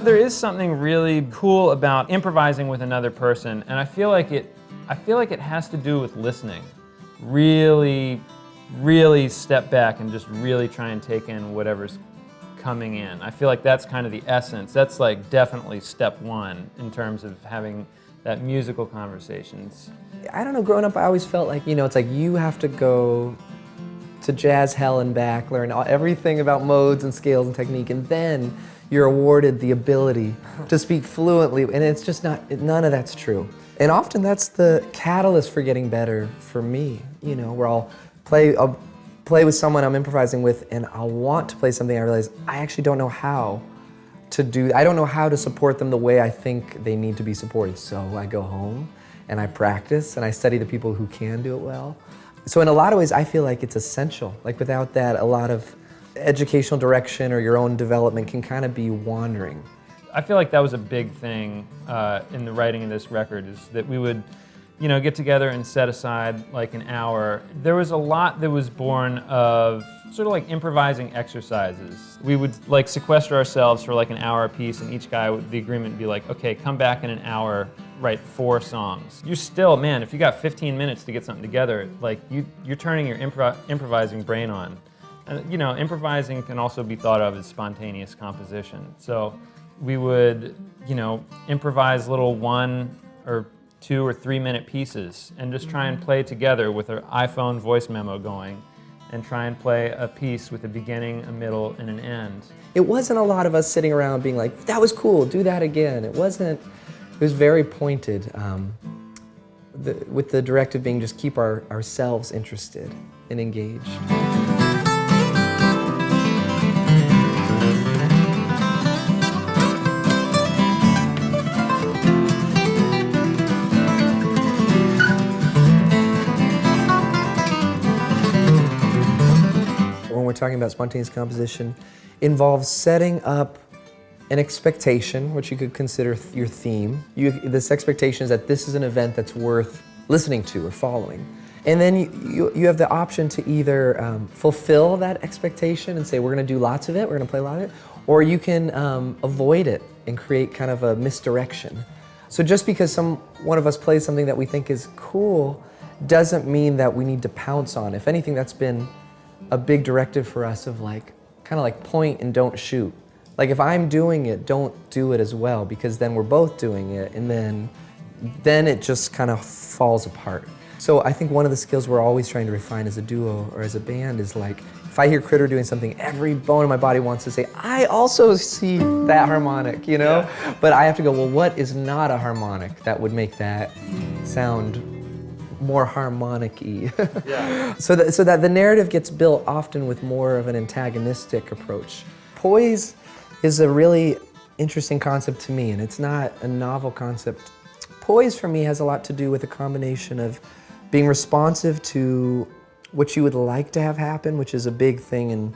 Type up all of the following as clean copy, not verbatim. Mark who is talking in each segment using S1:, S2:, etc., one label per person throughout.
S1: There is something really cool about improvising with another person, and I feel like it has to do with listening. Really, really step back and just really try and take in whatever's coming in. I feel like that's kind of the essence. That's like definitely step one in terms of having that musical conversations.
S2: I don't know, growing up I always felt like, it's like you have to go to jazz hell and back, learn everything about modes and scales and technique, and then you're awarded the ability to speak fluently, and it's just none of that's true. And often that's the catalyst for getting better for me, where I'll play with someone I'm improvising with, and I'll want to play something I realize I actually don't know how to do. I don't know how to support them the way I think they need to be supported. So I go home and I practice and I study the people who can do it well. So in a lot of ways, I feel like it's essential. Like without that, a lot of educational direction or your own development can kind of be wandering.
S1: I feel like that was a big thing in the writing of this record, is that we would, get together and set aside like an hour. There was a lot that was born of sort of like improvising exercises. We would like sequester ourselves for like an hour apiece, and each guy, the agreement would be like, okay, come back in an hour, write 4 songs. You're still, man, if you got 15 minutes to get something together, like you're turning your improvising brain on. And, improvising can also be thought of as spontaneous composition. So we would, improvise little 1 or 2 or 3 minute pieces and just try and play together with our iPhone voice memo going, and try and play a piece with a beginning, a middle, and an end.
S2: It wasn't a lot of us sitting around being like, that was cool, do that again. It was very pointed, with the directive being just keep ourselves interested and engaged. We're talking about spontaneous composition, involves setting up an expectation, which you could consider your theme. This expectation is that this is an event that's worth listening to or following. And then you have the option to either fulfill that expectation and say, we're going to do lots of it, we're going to play a lot of it, or you can avoid it and create kind of a misdirection. So just because one of us plays something that we think is cool doesn't mean that we need to pounce on. If anything, that's been a big directive for us of like, kind of like point and don't shoot. Like if I'm doing it, don't do it as well, because then we're both doing it, and then it just kind of falls apart. So I think one of the skills we're always trying to refine as a duo or as a band is like, if I hear Critter doing something, every bone in my body wants to say, I also see that harmonic, Yeah. But I have to go, well, what is not a harmonic that would make that sound more harmonic-y? Yeah. so that the narrative gets built often with more of an antagonistic approach. Poise is a really interesting concept to me, and it's not a novel concept. Poise for me has a lot to do with a combination of being responsive to what you would like to have happen, which is a big thing in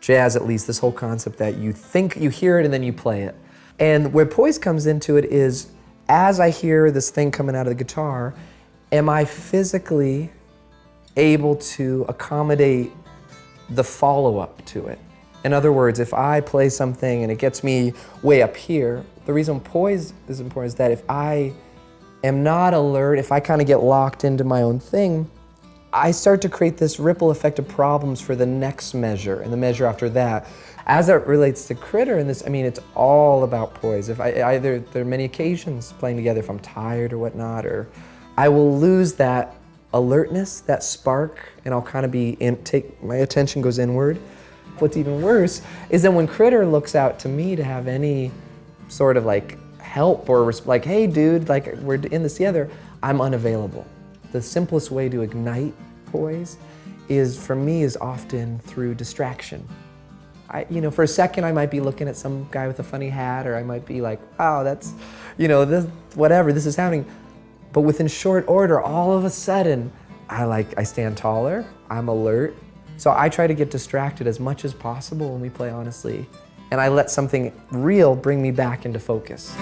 S2: jazz, at least, this whole concept that you think you hear it and then you play it. And where poise comes into it is, as I hear this thing coming out of the guitar, am I physically able to accommodate the follow-up to it? In other words, if I play something and it gets me way up here, the reason poise is important is that if I am not alert, if I kind of get locked into my own thing, I start to create this ripple effect of problems for the next measure and the measure after that. As it relates to Critter and this, it's all about poise. If there are many occasions playing together, if I'm tired or whatnot, or I will lose that alertness, that spark, and I'll kind of my attention goes inward. What's even worse is that when Critter looks out to me to have any sort of like help or like, hey dude, like we're in this together, I'm unavailable. The simplest way to ignite poise for me is often through distraction. For a second I might be looking at some guy with a funny hat, or I might be like, wow, that's, this is happening. But within short order, all of a sudden, I stand taller, I'm alert. So I try to get distracted as much as possible when we play honestly, and I let something real bring me back into focus.